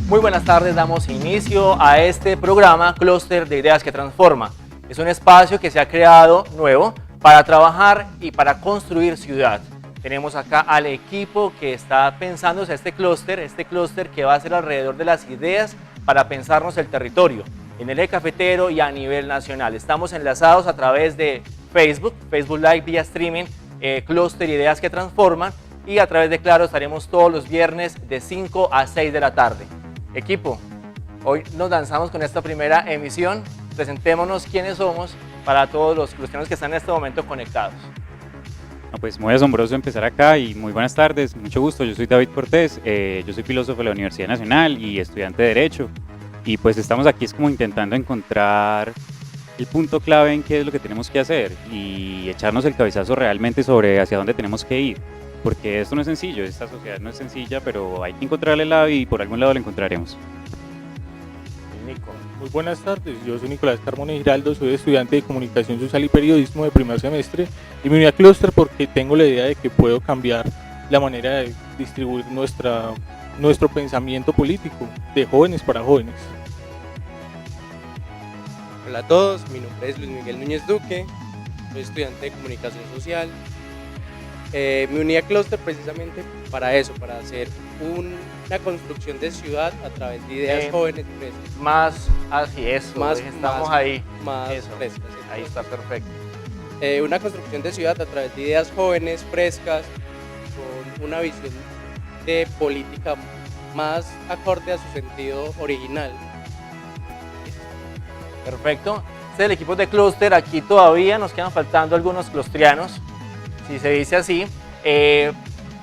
Muy buenas tardes, damos inicio a este programa Clúster de Ideas que Transforma. Es un espacio que se ha creado nuevo para trabajar y para construir ciudad. Tenemos acá al equipo que está pensándose este clúster que va a ser alrededor de las ideas para pensarnos el territorio, en el eje cafetero y a nivel nacional. Estamos enlazados a través de Facebook Live vía streaming, Clúster Ideas que Transforman, y a través de Claro estaremos todos los viernes de 5 a 6 de la tarde. Equipo, hoy nos lanzamos con esta primera emisión. Presentémonos quiénes somos para todos los clusterianos que están en este momento conectados. Pues muy asombroso empezar acá y muy buenas tardes, mucho gusto. Yo soy David Cortés, yo soy filósofo de la Universidad Nacional y estudiante de Derecho. Y pues estamos aquí es como intentando encontrar el punto clave en qué es lo que tenemos que hacer y echarnos el cabezazo realmente sobre hacia dónde tenemos que ir. Porque esto no es sencillo, esta sociedad no es sencilla, pero hay que encontrarle el lado y por algún lado lo encontraremos. Nico. Muy buenas tardes, yo soy Nicolás Carmona Giraldo, soy estudiante de Comunicación Social y Periodismo de primer semestre y me uní a Clúster porque tengo la idea de que puedo cambiar la manera de distribuir nuestro pensamiento político de jóvenes para jóvenes. Hola a todos, mi nombre es Luis Miguel Núñez Duque, soy estudiante de Comunicación Social. Me uní a Clúster precisamente para eso, para hacer una construcción de ciudad a través de ideas jóvenes frescas. Más así, eso, estamos ahí. Más eso, frescas. Ahí está perfecto. Una construcción de ciudad a través de ideas jóvenes, frescas, con una visión de política más acorde a su sentido original. Perfecto. Este es el equipo de Clúster. Aquí todavía nos quedan faltando algunos clustrianos, si se dice así, que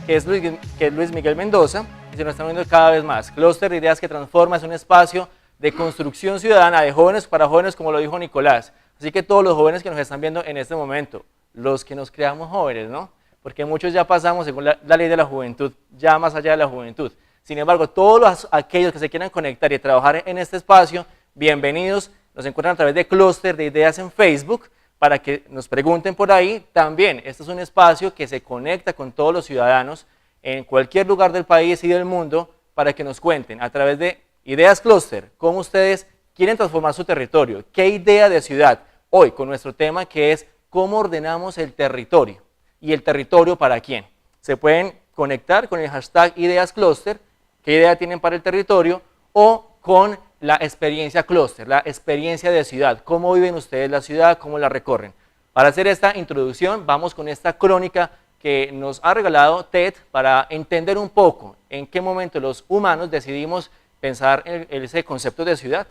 es Luis Miguel Mendoza, y se nos están viendo cada vez más. Clúster de Ideas que Transforma es un espacio de construcción ciudadana de jóvenes para jóvenes, como lo dijo Nicolás. Así que todos los jóvenes que nos están viendo en este momento, los que nos creamos jóvenes, ¿no? Porque muchos ya pasamos, según la ley de la juventud, ya más allá de la juventud. Sin embargo, todos aquellos que se quieran conectar y trabajar en este espacio, bienvenidos. Nos encuentran a través de Clúster de Ideas en Facebook, para que nos pregunten por ahí. También, este es un espacio que se conecta con todos los ciudadanos en cualquier lugar del país y del mundo para que nos cuenten a través de Ideas Clúster cómo ustedes quieren transformar su territorio, qué idea de ciudad. Hoy con nuestro tema que es cómo ordenamos el territorio y el territorio para quién. Se pueden conectar con el hashtag Ideas Clúster, qué idea tienen para el territorio, o con la experiencia Clúster, la experiencia de ciudad, cómo viven ustedes la ciudad, cómo la recorren. Para hacer esta introducción vamos con esta crónica que nos ha regalado TED para entender un poco en qué momento los humanos decidimos pensar en ese concepto de ciudad.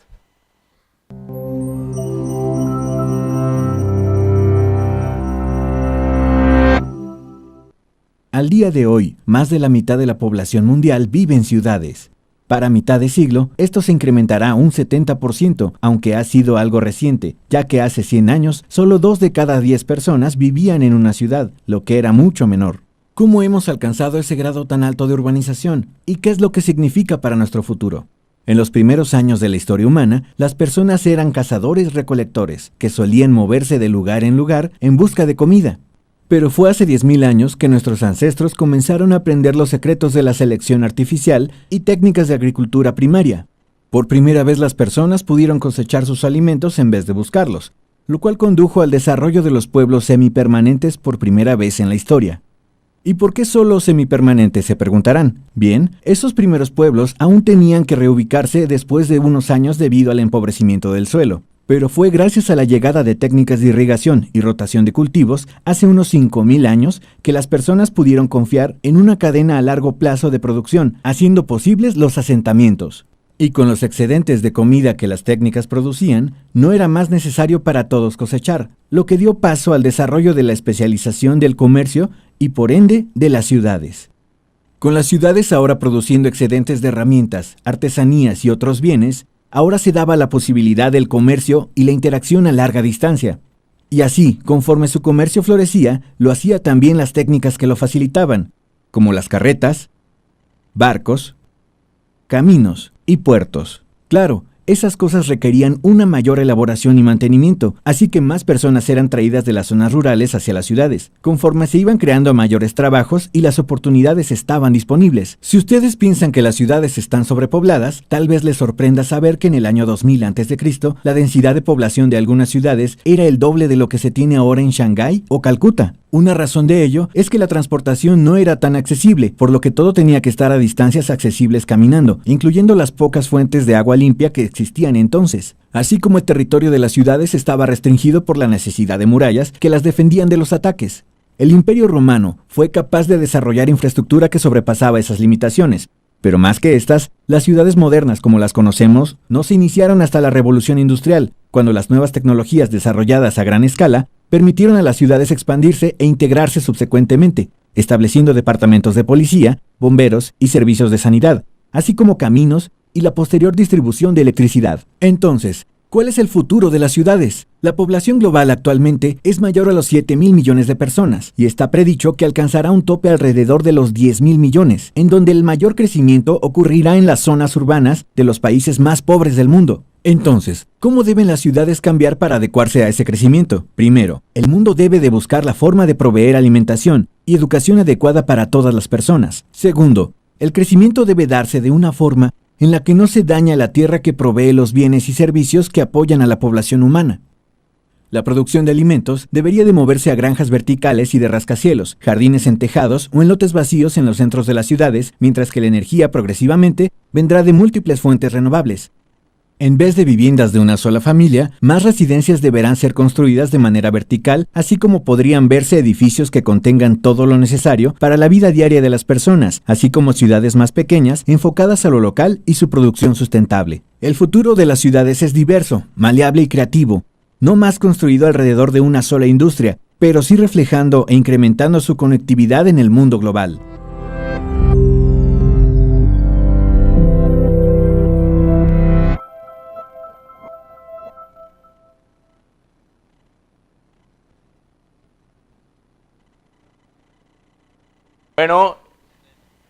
Al día de hoy, más de la mitad de la población mundial vive en ciudades. Para mitad de siglo, esto se incrementará un 70%, aunque ha sido algo reciente, ya que hace 100 años, solo 2 de cada 10 personas vivían en una ciudad, lo que era mucho menor. ¿Cómo hemos alcanzado ese grado tan alto de urbanización? ¿Y qué es lo que significa para nuestro futuro? En los primeros años de la historia humana, las personas eran cazadores-recolectores, que solían moverse de lugar en lugar en busca de comida. Pero fue hace 10.000 años que nuestros ancestros comenzaron a aprender los secretos de la selección artificial y técnicas de agricultura primaria. Por primera vez las personas pudieron cosechar sus alimentos en vez de buscarlos, lo cual condujo al desarrollo de los pueblos semipermanentes por primera vez en la historia. ¿Y por qué solo semipermanentes?, se preguntarán. Bien, esos primeros pueblos aún tenían que reubicarse después de unos años debido al empobrecimiento del suelo. Pero fue gracias a la llegada de técnicas de irrigación y rotación de cultivos hace unos 5.000 años que las personas pudieron confiar en una cadena a largo plazo de producción, haciendo posibles los asentamientos. Y con los excedentes de comida que las técnicas producían, no era más necesario para todos cosechar, lo que dio paso al desarrollo de la especialización del comercio y por ende de las ciudades. Con las ciudades ahora produciendo excedentes de herramientas, artesanías y otros bienes, ahora se daba la posibilidad del comercio y la interacción a larga distancia. Y así, conforme su comercio florecía, lo hacía también las técnicas que lo facilitaban, como las carretas, barcos, caminos y puertos. Claro, esas cosas requerían una mayor elaboración y mantenimiento, así que más personas eran traídas de las zonas rurales hacia las ciudades, conforme se iban creando mayores trabajos y las oportunidades estaban disponibles. Si ustedes piensan que las ciudades están sobrepobladas, tal vez les sorprenda saber que en el año 2000 a.C., la densidad de población de algunas ciudades era el doble de lo que se tiene ahora en Shanghái o Calcuta. Una razón de ello es que la transportación no era tan accesible, por lo que todo tenía que estar a distancias accesibles caminando, incluyendo las pocas fuentes de agua limpia que existían entonces. Así como el territorio de las ciudades estaba restringido por la necesidad de murallas que las defendían de los ataques. El Imperio Romano fue capaz de desarrollar infraestructura que sobrepasaba esas limitaciones, pero más que estas, las ciudades modernas como las conocemos no se iniciaron hasta la Revolución Industrial, cuando las nuevas tecnologías desarrolladas a gran escala permitieron a las ciudades expandirse e integrarse subsecuentemente, estableciendo departamentos de policía, bomberos y servicios de sanidad, así como caminos y la posterior distribución de electricidad. Entonces, ¿cuál es el futuro de las ciudades? La población global actualmente es mayor a los 7.000 millones de personas y está predicho que alcanzará un tope alrededor de los 10.000 millones, en donde el mayor crecimiento ocurrirá en las zonas urbanas de los países más pobres del mundo. Entonces, ¿cómo deben las ciudades cambiar para adecuarse a ese crecimiento? Primero, el mundo debe de buscar la forma de proveer alimentación y educación adecuada para todas las personas. Segundo, el crecimiento debe darse de una forma en la que no se daña la tierra que provee los bienes y servicios que apoyan a la población humana. La producción de alimentos debería de moverse a granjas verticales y de rascacielos, jardines en tejados o en lotes vacíos en los centros de las ciudades, mientras que la energía progresivamente vendrá de múltiples fuentes renovables. En vez de viviendas de una sola familia, más residencias deberán ser construidas de manera vertical, así como podrían verse edificios que contengan todo lo necesario para la vida diaria de las personas, así como ciudades más pequeñas enfocadas a lo local y su producción sustentable. El futuro de las ciudades es diverso, maleable y creativo, no más construido alrededor de una sola industria, pero sí reflejando e incrementando su conectividad en el mundo global.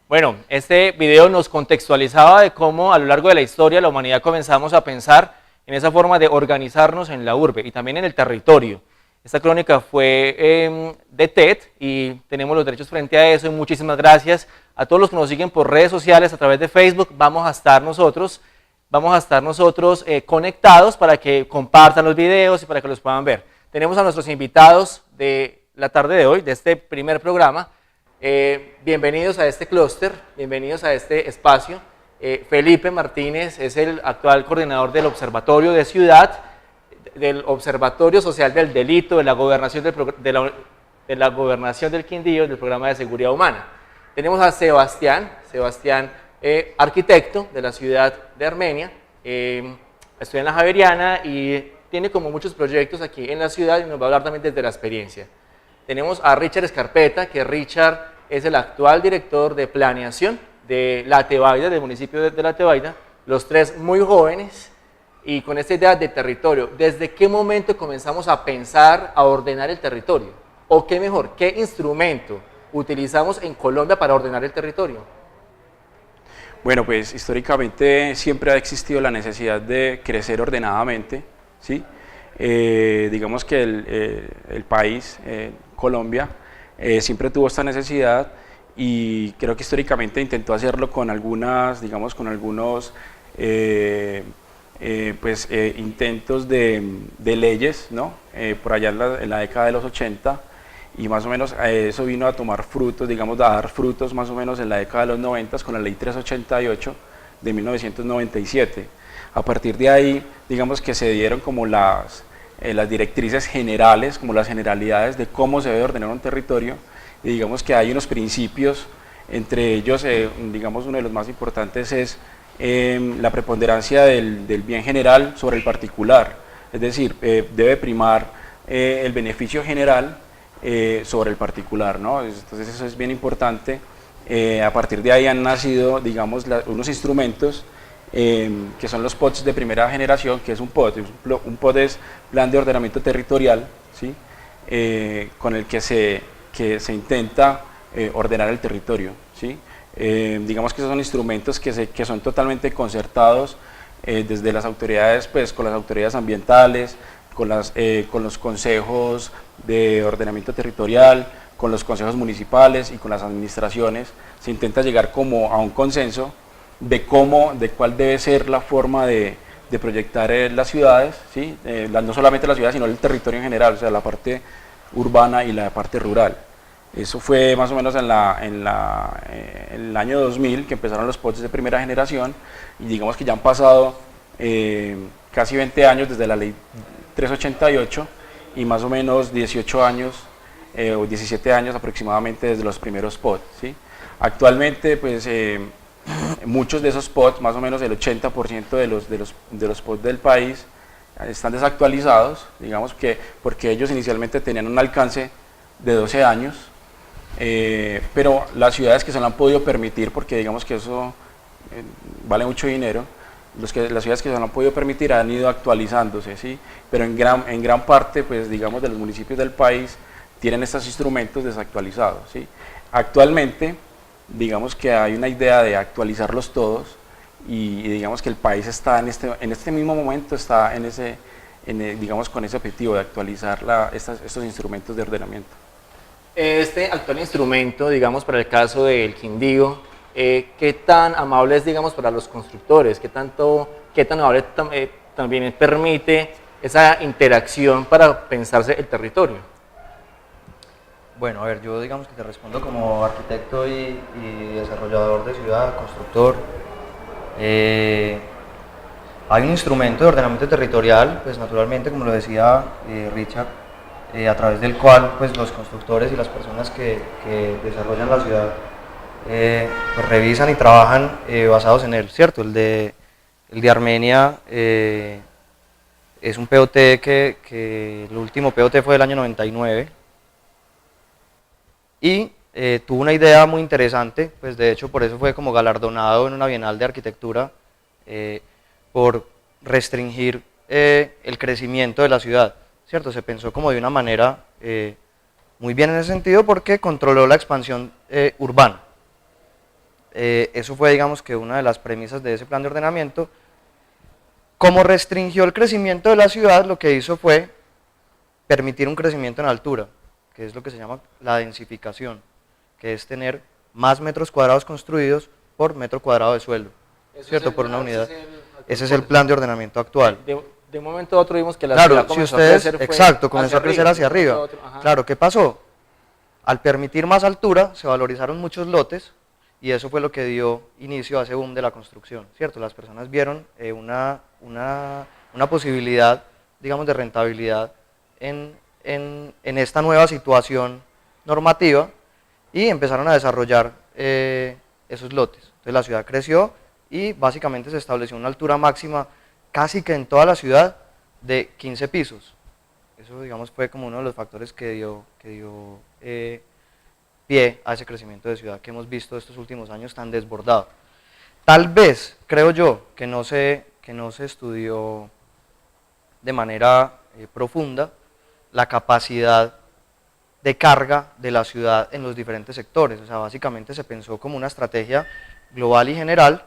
Bueno, este video nos contextualizaba de cómo a lo largo de la historia la humanidad comenzamos a pensar en esa forma de organizarnos en la urbe y también en el territorio. Esta crónica fue de TED y tenemos los derechos frente a eso y muchísimas gracias a todos los que nos siguen por redes sociales a través de Facebook. Vamos a estar nosotros conectados para que compartan los videos y para que los puedan ver. Tenemos a nuestros invitados de la tarde de hoy, de este primer programa. Bienvenidos a este clúster, bienvenidos a este espacio. Felipe Martínez es el actual coordinador del Observatorio de Ciudad, del Observatorio Social del Delito, de la Gobernación del Quindío, del Programa de Seguridad Humana. Tenemos a Sebastián, arquitecto de la ciudad de Armenia, estudia en la Javeriana y tiene como muchos proyectos aquí en la ciudad y nos va a hablar también desde la experiencia. Tenemos a Richard Escarpeta, que Richard es el actual director de planeación de La Tebaida, del municipio de La Tebaida, los tres muy jóvenes y con esta idea de territorio. ¿Desde qué momento comenzamos a pensar, a ordenar el territorio? O qué mejor, ¿qué instrumento utilizamos en Colombia para ordenar el territorio? Bueno, pues históricamente siempre ha existido la necesidad de crecer ordenadamente, ¿sí? Digamos que el país, Colombia, siempre tuvo esta necesidad y creo que históricamente intentó hacerlo con algunos intentos de leyes, ¿no? Por allá en la década de los 80 y más o menos eso vino a tomar frutos, digamos, a dar frutos más o menos en la década de los 90 con la ley 388 de 1997. A partir de ahí, digamos que se dieron como las directrices generales, como las generalidades de cómo se debe ordenar un territorio y digamos que hay unos principios, entre ellos, digamos, uno de los más importantes es la preponderancia del bien general sobre el particular, es decir, debe primar el beneficio general sobre el particular, ¿no? Entonces eso es bien importante. A partir de ahí han nacido, digamos, unos instrumentos que son los POTs de primera generación. Que es un POT? Un POT es Plan de Ordenamiento Territorial, ¿sí? Con el que se intenta ordenar el territorio, ¿sí? Digamos que esos son instrumentos que son totalmente concertados desde las autoridades, pues con las autoridades ambientales, con los consejos de ordenamiento territorial, con los consejos municipales y con las administraciones. Se intenta llegar como a un consenso de cuál debe ser la forma de proyectar las ciudades, ¿sí? No solamente las ciudades, sino el territorio en general, o sea, la parte urbana y la parte rural. Eso fue más o menos en el año 2000 que empezaron los POTS de primera generación, y digamos que ya han pasado casi 20 años desde la ley 388 y más o menos 18 años o 17 años aproximadamente desde los primeros POTS, ¿sí? Actualmente, pues muchos de esos POTS, más o menos el 80% de los POTS del país, están desactualizados, digamos que porque ellos inicialmente tenían un alcance de 12 años, pero las ciudades que se lo han podido permitir, porque digamos que eso vale mucho dinero, las ciudades que se lo han podido permitir han ido actualizándose, ¿sí? Pero en gran parte, pues digamos, de los municipios del país tienen estos instrumentos desactualizados, ¿sí? Actualmente, digamos que hay una idea de actualizarlos todos, y digamos que el país está en este mismo momento está digamos, con ese objetivo de actualizar estos instrumentos de ordenamiento. Este actual instrumento, digamos, para el caso del Quindío, ¿qué tan amable es, digamos, para los constructores? ¿Qué tan amable también permite esa interacción para pensarse el territorio? Bueno, a ver, yo digamos que te respondo como arquitecto y desarrollador de ciudad, constructor. Hay un instrumento de ordenamiento territorial, pues naturalmente, como lo decía Richard, a través del cual pues los constructores y las personas que desarrollan la ciudad pues revisan y trabajan basados en él, ¿cierto? El de Armenia es un POT que el último POT fue del año 99 y tuvo una idea muy interesante, pues de hecho por eso fue como galardonado en una Bienal de Arquitectura por restringir el crecimiento de la ciudad, ¿cierto? Se pensó como de una manera muy bien en ese sentido porque controló la expansión urbana. Eso fue, digamos, que una de las premisas de ese plan de ordenamiento. Como restringió el crecimiento de la ciudad, lo que hizo fue permitir un crecimiento en altura, que es lo que se llama la densificación, que es tener más metros cuadrados construidos por metro cuadrado de suelo, ¿cierto? Por una unidad. Ese es el plan de ordenamiento actual. De un momento a otro vimos que la claro, ciudad comenzó a crecer. Exacto, comenzó a crecer hacia arriba. Claro, ¿qué pasó? Al permitir más altura, se valorizaron muchos lotes y eso fue lo que dio inicio a ese boom de la construcción, ¿cierto? Las personas vieron una posibilidad, digamos, de rentabilidad en esta nueva situación normativa y empezaron a desarrollar esos lotes. Entonces la ciudad creció y básicamente se estableció una altura máxima casi que en toda la ciudad de 15 pisos. Eso, digamos, fue como uno de los factores que dio pie a ese crecimiento de ciudad que hemos visto estos últimos años tan desbordado. Tal vez, creo yo, que no se estudió de manera profunda la capacidad de carga de la ciudad en los diferentes sectores. O sea, básicamente se pensó como una estrategia global y general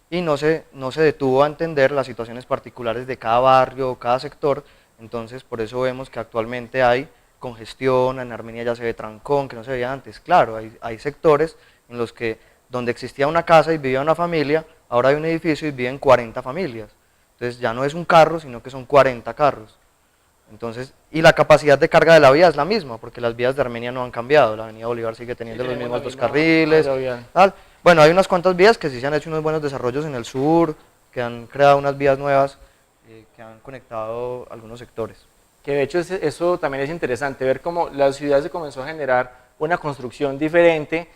y no se detuvo a entender las situaciones particulares de cada barrio o cada sector. Entonces, por eso vemos que actualmente hay congestión, en Armenia ya se ve trancón, que no se veía antes. Claro, hay sectores en los que donde existía una casa y vivía una familia, ahora hay un edificio y viven 40 familias. Entonces ya no es un carro, sino que son 40 carros. Entonces, y la capacidad de carga de la vía es la misma, porque las vías de Armenia no han cambiado, la avenida Bolívar sigue teniendo los mismos dos carriles, tal. Bueno, hay unas cuantas vías que sí se han hecho unos buenos desarrollos en el sur, que han creado unas vías nuevas, que han conectado algunos sectores. Que de hecho eso también es interesante, ver cómo la ciudad se comenzó a generar una construcción diferente.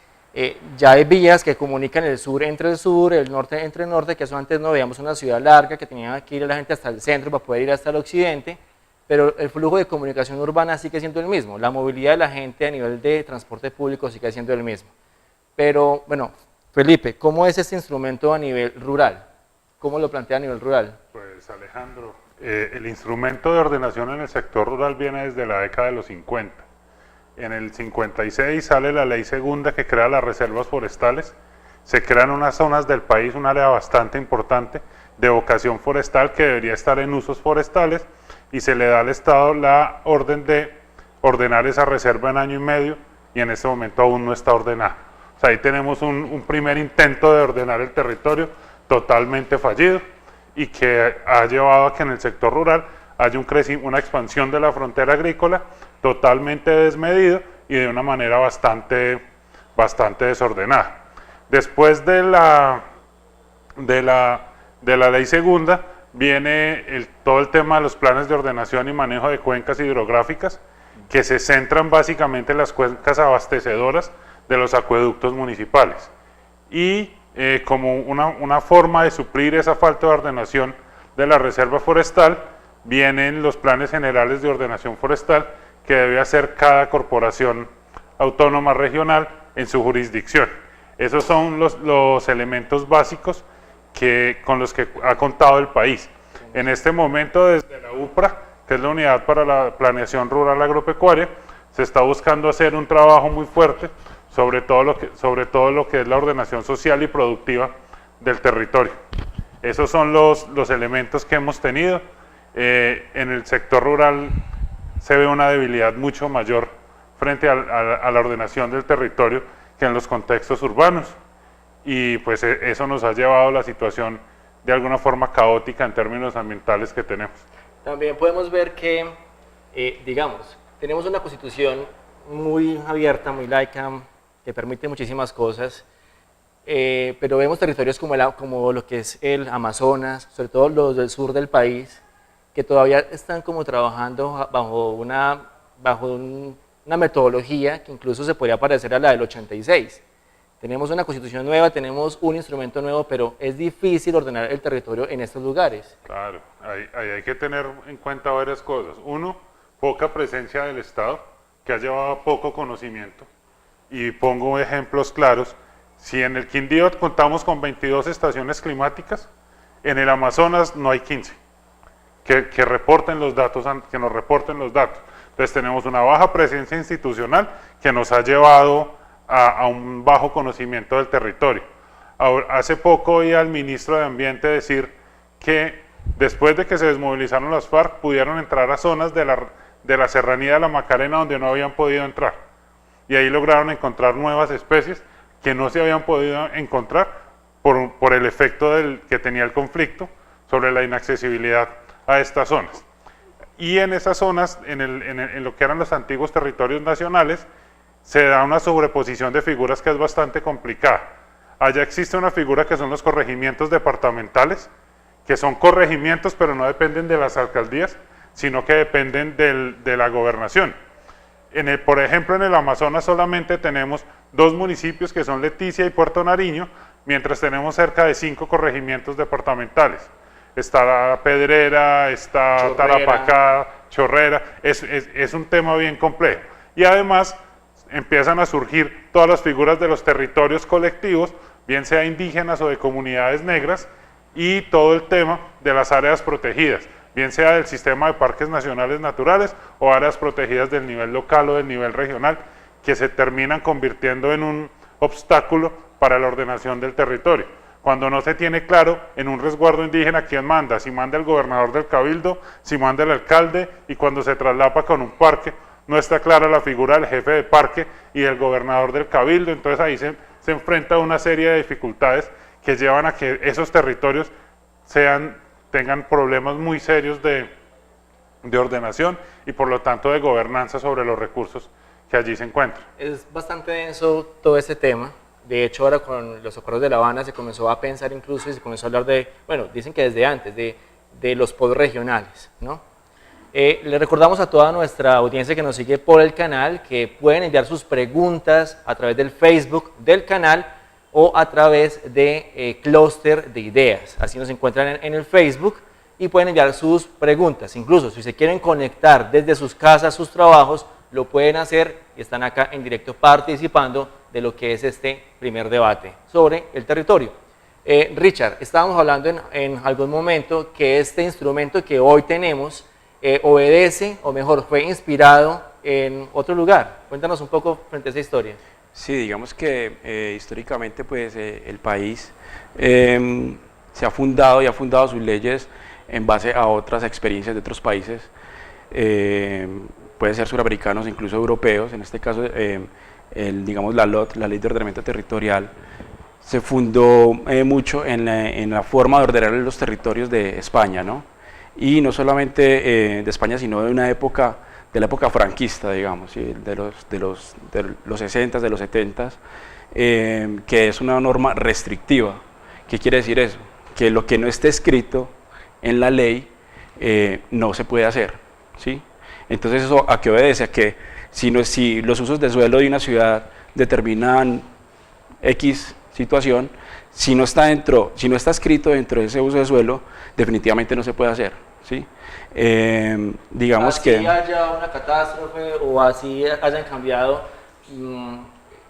Ya hay vías que comunican el sur, el norte entre el norte, que eso antes no veíamos una ciudad larga, que tenía que ir la gente hasta el centro para poder ir hasta el occidente, pero el flujo de comunicación urbana sigue siendo el mismo, la movilidad de la gente a nivel de transporte público sigue siendo el mismo. Pero bueno, Felipe, ¿cómo es este instrumento a nivel rural? ¿Cómo lo plantea a nivel rural? Pues Alejandro, el instrumento de ordenación en el sector rural viene desde la década de los 50. En el 56 sale la ley segunda que crea las reservas forestales, se crean unas zonas del país, un área bastante importante, de vocación forestal que debería estar en usos forestales y se le da al Estado la orden de ordenar esa reserva en año y medio y en este momento aún no está ordenada. O sea, ahí tenemos un primer intento de ordenar el territorio totalmente fallido y que ha llevado a que en el sector rural haya una expansión de la frontera agrícola totalmente desmedido y de una manera bastante desordenada. Después de la ley segunda viene todo el tema de los planes de ordenación y manejo de cuencas hidrográficas que se centran básicamente en las cuencas abastecedoras de los acueductos municipales y como una forma de suplir esa falta de ordenación de la reserva forestal vienen los planes generales de ordenación forestal que debe hacer cada corporación autónoma regional en su jurisdicción. Esos son los elementos básicos con los que ha contado el país. En este momento, desde la UPRA, que es la Unidad para la Planeación Rural Agropecuaria, se está buscando hacer un trabajo muy fuerte sobre todo lo que es la ordenación social y productiva del territorio. Esos son los elementos que hemos tenido. En el sector rural se ve una debilidad mucho mayor frente a la ordenación del territorio que en los contextos urbanos y pues eso nos ha llevado a la situación de alguna forma caótica en términos ambientales que tenemos. También podemos ver que, digamos, tenemos una constitución muy abierta, muy laica, que permite muchísimas cosas, pero vemos territorios como lo que es el Amazonas, sobre todo los del sur del país, que todavía están como trabajando bajo una metodología que incluso se podría parecer a la del 86. Tenemos una constitución nueva, tenemos un instrumento nuevo, pero es difícil ordenar el territorio en estos lugares. Claro, ahí hay que tener en cuenta varias cosas. Uno, poca presencia del Estado, que ha llevado a poco conocimiento. Y pongo ejemplos claros. Si en el Quindío contamos con 22 estaciones climáticas, en el Amazonas no hay 15. Que reporten los datos, que nos reporten los datos. Entonces tenemos una baja presencia institucional que nos ha llevado a un bajo conocimiento del territorio. Ahora, hace poco oí al ministro de Ambiente decir que después de que se desmovilizaron las FARC pudieron entrar a zonas de la serranía de la Macarena donde no habían podido entrar. Y ahí lograron encontrar nuevas especies que no se habían podido encontrar por el efecto que tenía el conflicto sobre la inaccesibilidad a estas zonas. Y en esas zonas, en lo que eran los antiguos territorios nacionales, se da una sobreposición de figuras que es bastante complicada. Allá existe una figura que son los corregimientos departamentales, que son corregimientos pero no dependen de las alcaldías, sino que dependen de la gobernación. Por ejemplo, en el Amazonas solamente tenemos 2 municipios que son Leticia y Puerto Nariño, mientras tenemos cerca de 5 corregimientos departamentales. Está La Pedrera, está Chorrera. Tarapacá, Chorrera, es un tema bien complejo. Y además empiezan a surgir todas las figuras de los territorios colectivos, bien sea indígenas o de comunidades negras, y todo el tema de las áreas protegidas, bien sea del sistema de parques nacionales naturales o áreas protegidas del nivel local o del nivel regional, que se terminan convirtiendo en un obstáculo para la ordenación del territorio. Cuando no se tiene claro en un resguardo indígena quién manda, si manda el gobernador del cabildo, si manda el alcalde, y cuando se traslapa con un parque, no está clara la figura del jefe de parque y del gobernador del cabildo, entonces ahí se enfrenta a una serie de dificultades que llevan a que esos territorios tengan problemas muy serios de ordenación y por lo tanto de gobernanza sobre los recursos que allí se encuentran. Es bastante denso todo este tema. De hecho, ahora con los acuerdos de La Habana se comenzó a pensar incluso y se comenzó a hablar de, bueno, dicen que desde antes, de los pods regionales, ¿no? Le recordamos a toda nuestra audiencia que nos sigue por el canal que pueden enviar sus preguntas a través del Facebook del canal o a través de Clúster de Ideas. Así nos encuentran en el Facebook y pueden enviar sus preguntas. Incluso si se quieren conectar desde sus casas, sus trabajos, lo pueden hacer y están acá en directo participando de lo que es este primer debate sobre el territorio. Richard, estábamos hablando en algún momento que este instrumento que hoy tenemos obedece, o mejor, fue inspirado en otro lugar. Cuéntanos un poco frente a esa historia. Sí, digamos que históricamente pues el país se ha fundado y ha fundado sus leyes en base a otras experiencias de otros países, puede ser suramericanos, incluso europeos. En este caso, digamos la LOT, la Ley de Ordenamiento Territorial, se fundó mucho en la forma de ordenar los territorios de España, ¿no? Y no solamente de España, sino de una época, de la época franquista, digamos, ¿sí? de los 60s, de los 70s, que es una norma restrictiva. ¿Qué quiere decir eso? Que lo que no esté escrito en la ley no se puede hacer, ¿sí? Entonces, ¿eso a qué obedece? A que si los usos de suelo de una ciudad determinan X situación, si no está escrito dentro de ese uso de suelo, definitivamente no se puede hacer, ¿sí? Digamos así que haya una catástrofe o así hayan cambiado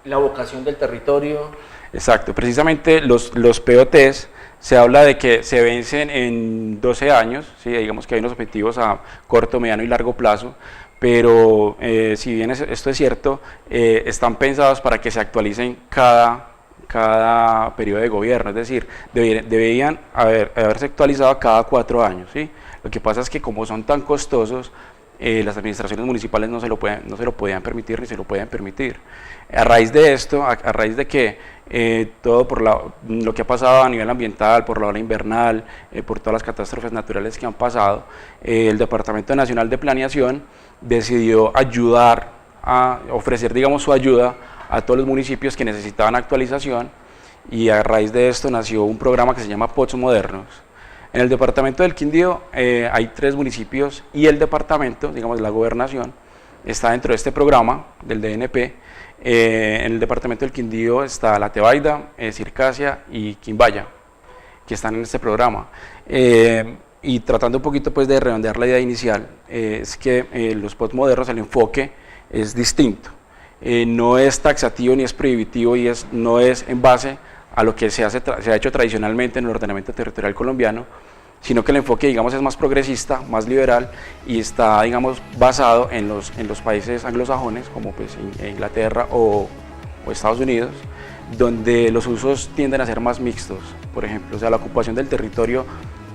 la vocación del territorio. exacto, precisamente los POTs se habla de que se vencen en 12 años, ¿sí? Digamos que hay unos objetivos a corto, mediano y largo plazo, pero si bien esto es cierto, están pensados para que se actualicen cada periodo de gobierno, es decir, deberían haberse actualizado cada 4 años, ¿sí? Lo que pasa es que como son tan costosos, las administraciones municipales no se lo podían permitir ni se lo pueden permitir. A raíz de esto, a raíz de que todo por lo que ha pasado a nivel ambiental, por la ola invernal, por todas las catástrofes naturales que han pasado, el Departamento Nacional de Planeación decidió ofrecer, digamos, su ayuda a todos los municipios que necesitaban actualización, y a raíz de esto nació un programa que se llama POTS Modernos. En el departamento del Quindío hay 3 municipios y el departamento, digamos la gobernación, está dentro de este programa del DNP. En el departamento del Quindío está La Tebaida, Circasia y Quimbaya, que están en este programa. Y tratando un poquito pues de redondear la idea inicial, es que los POTS modernos, el enfoque es distinto. No es taxativo ni es prohibitivo y no es en base a lo que se ha hecho tradicionalmente en el ordenamiento territorial colombiano, sino que el enfoque, digamos, es más progresista, más liberal, y está, digamos, basado en los países anglosajones, como pues Inglaterra o Estados Unidos, donde los usos tienden a ser más mixtos, por ejemplo. O sea, la ocupación del territorio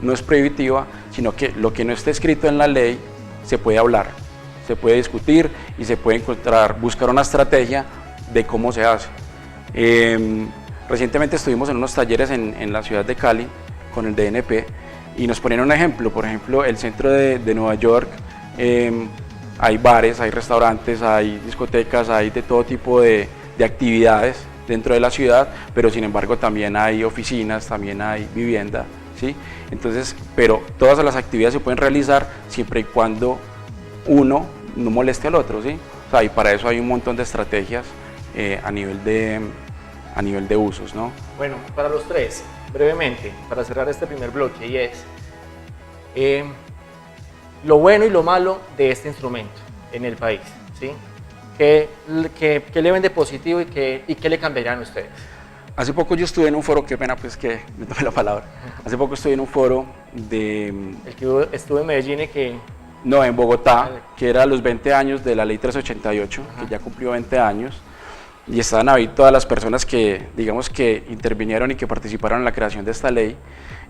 no es prohibitiva, sino que lo que no esté escrito en la ley se puede hablar, se puede discutir y se puede buscar una estrategia de cómo se hace. Recientemente estuvimos en unos talleres en la ciudad de Cali con el DNP y nos ponían un ejemplo. Por ejemplo, el centro de Nueva York, hay bares, hay restaurantes, hay discotecas, hay de todo tipo de actividades dentro de la ciudad, pero sin embargo también hay oficinas, también hay vivienda, ¿sí? Entonces, pero todas las actividades se pueden realizar siempre y cuando uno no moleste al otro, ¿sí? O sea, y para eso hay un montón de estrategias a nivel de usos, ¿no? Bueno, para los 3, brevemente, para cerrar este primer bloque, y es lo bueno y lo malo de este instrumento en el país, ¿sí? ¿Qué le ven de positivo y qué le cambiarían a ustedes? Hace poco yo estuve en un foro, qué pena pues que me tome la palabra, hace poco estuve en un foro de... El que estuve en Medellín y que... No, en Bogotá, que era los 20 años de la ley 388, que ya cumplió 20 años, y estaban ahí todas las personas que, digamos, que intervinieron y que participaron en la creación de esta ley.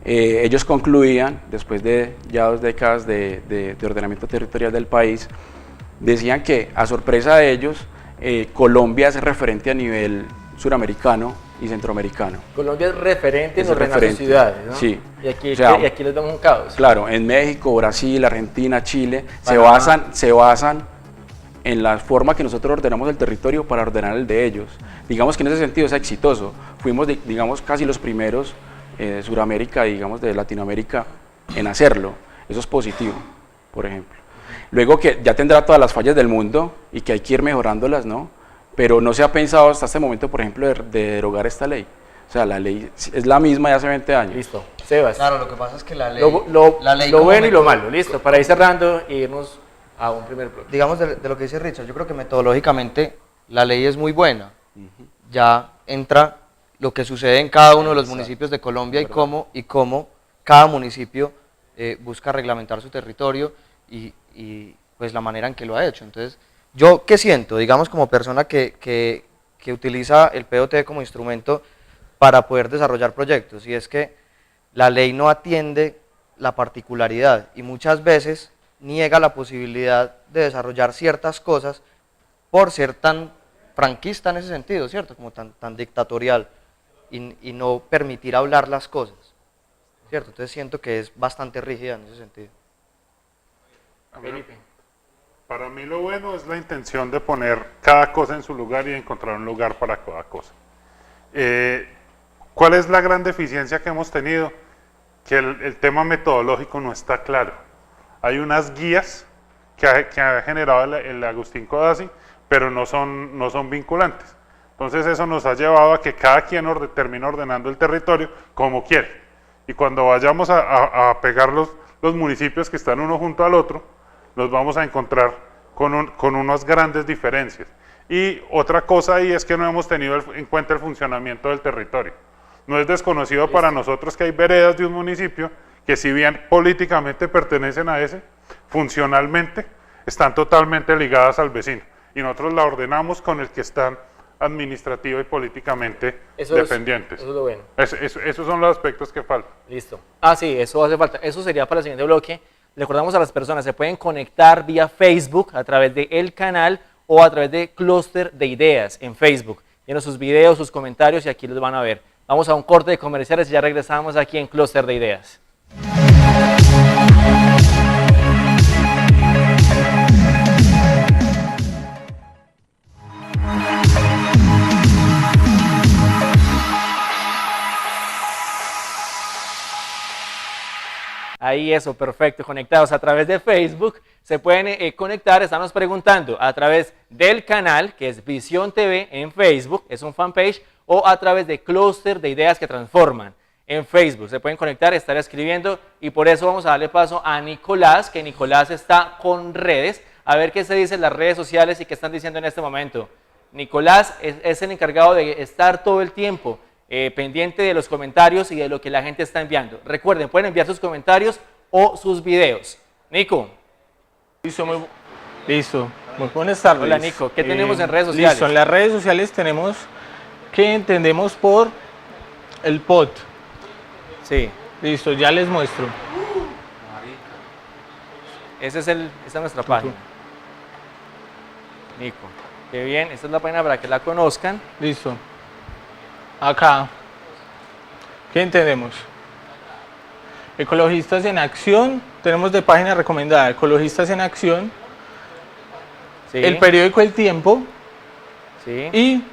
Ellos concluían, después de ya 2 décadas de ordenamiento territorial del país, decían que, a sorpresa de ellos, Colombia es referente a nivel suramericano y centroamericano. Colombia es referente en ordenar sus ciudades, ¿no? Sí. Y aquí, O sea, y aquí les damos un caos. Claro, en México, Brasil, Argentina, Chile, se basan en la forma que nosotros ordenamos el territorio para ordenar el de ellos. Digamos que en ese sentido es exitoso. Fuimos, digamos, casi los primeros de Sudamérica y, digamos, de Latinoamérica en hacerlo. Eso es positivo, por ejemplo. Luego que ya tendrá todas las fallas del mundo y que hay que ir mejorándolas, ¿no? Pero no se ha pensado hasta este momento, por ejemplo, de derogar esta ley. O sea, la ley es la misma de hace 20 años. Listo. Sebas. Claro, lo que pasa es que la ley... Lo bueno y lo malo, listo. Para ir cerrando y irnos a un primer bloque. Digamos de lo que dice Richard, yo creo que metodológicamente la ley es muy buena. Ya entra lo que sucede en cada uno de los municipios de Colombia y cómo cada municipio busca reglamentar su territorio y pues la manera en que lo ha hecho. Entonces, ¿yo qué siento? Digamos, como persona que utiliza el POT como instrumento para poder desarrollar proyectos, y es que la ley no atiende la particularidad y muchas veces niega la posibilidad de desarrollar ciertas cosas por ser tan franquista en ese sentido, ¿cierto? Como tan dictatorial y no permitir hablar las cosas, ¿cierto? Entonces siento que es bastante rígida en ese sentido. Felipe. Para mí lo bueno es la intención de poner cada cosa en su lugar y encontrar un lugar para cada cosa. ¿Cuál es la gran deficiencia que hemos tenido? Que el tema metodológico no está claro. Hay unas guías que ha generado el Agustín Codazzi, pero no son vinculantes. Entonces eso nos ha llevado a que cada quien termine ordenando el territorio como quiere. Y cuando vayamos a pegar los municipios que están uno junto al otro, nos vamos a encontrar con unas grandes diferencias. Y otra cosa ahí es que no hemos tenido en cuenta el funcionamiento del territorio. No es desconocido para nosotros que hay veredas de un municipio que, si bien políticamente pertenecen a ese, funcionalmente están totalmente ligadas al vecino. Y nosotros la ordenamos con el que están administrativa y políticamente dependientes. Eso es lo bueno. Esos son los aspectos que faltan. Listo. Sí, eso hace falta. Eso sería para el siguiente bloque. Recordamos a las personas, se pueden conectar vía Facebook a través del canal o a través de Clúster de Ideas en Facebook. Tienen sus videos, sus comentarios y aquí los van a ver. Vamos a un corte de comerciales y ya regresamos aquí en Clúster de Ideas. Ahí eso, perfecto, conectados a través de Facebook, se pueden conectar, estamos preguntando a través del canal, que es Visión TV en Facebook, es un fanpage, o a través de Clúster de Ideas que Transforman en Facebook. Se pueden conectar, estar escribiendo, y por eso vamos a darle paso a Nicolás, que Nicolás está con redes, a ver qué se dice en las redes sociales y qué están diciendo en este momento. Nicolás es el encargado de estar todo el tiempo pendiente de los comentarios y de lo que la gente está enviando. Recuerden, pueden enviar sus comentarios o sus videos. Nico. Listo. Muy buenas tardes. Hola Nico, ¿qué tenemos en redes sociales? Listo, en las redes sociales tenemos que entendemos por el POT. Sí. Listo, ya les muestro. Esa es nuestra página. Nico, qué bien, esta es la página para que la conozcan. Listo. Acá, ¿qué entendemos? Ecologistas en Acción, tenemos de página recomendada, Ecologistas en Acción, Sí. el periódico El Tiempo Sí. y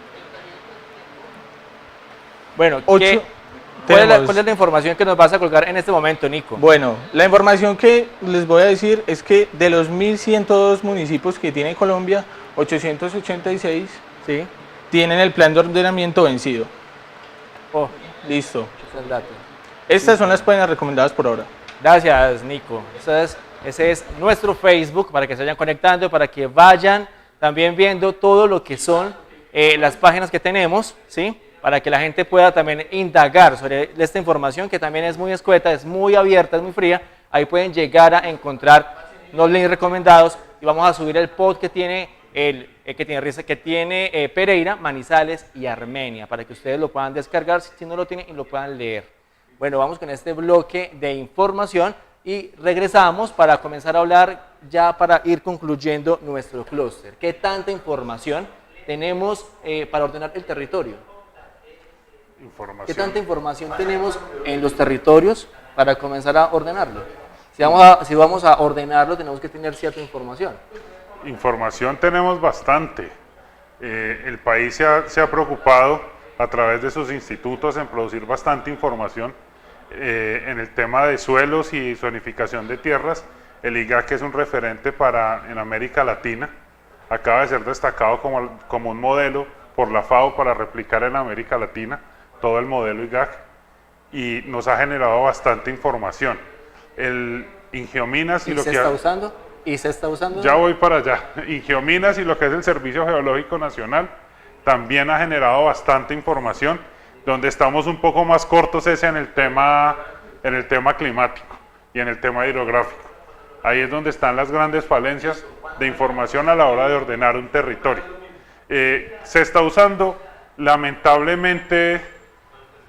Bueno, ¿cuál es la información que nos vas a colgar en este momento, Nico? Bueno, la información que les voy a decir es que de los 1.102 municipios que tiene Colombia, 886 Sí. tienen el plan de ordenamiento vencido. Oh, Listo. ese es el dato. Estas son las páginas recomendadas por ahora. Gracias, Nico. Ese es nuestro Facebook para que se vayan conectando, para que vayan también viendo todo lo que son las páginas que tenemos, ¿sí? Para que la gente pueda también indagar sobre esta información que también es muy escueta, es muy abierta, es muy fría. Ahí pueden llegar a encontrar los links recomendados y vamos a subir el pod que tiene Pereira, Manizales y Armenia para que ustedes lo puedan descargar si no lo tienen y lo puedan leer. Bueno, vamos con este bloque de información y regresamos para comenzar a hablar ya para ir concluyendo nuestro clúster. ¿Qué tanta información tenemos para ordenar el territorio? ¿Qué tanta información tenemos en los territorios para comenzar a ordenarlo? Si vamos a ordenarlo, tenemos que tener cierta información. Información tenemos bastante. El país se ha preocupado a través de sus institutos en producir bastante información en el tema de suelos y zonificación de tierras. El IGAC es un referente en América Latina. Acaba de ser destacado como un modelo por la FAO para replicar en América Latina todo el modelo IGAC y nos ha generado bastante información. El Ingiominas y lo que... ¿Y se está usando? Ya voy para allá. Ingiominas y lo que es el Servicio Geológico Nacional también ha generado bastante información. Donde estamos un poco más cortos es en el tema climático y en el tema hidrográfico. Ahí es donde están las grandes falencias de información a la hora de ordenar un territorio. Se está usando, lamentablemente,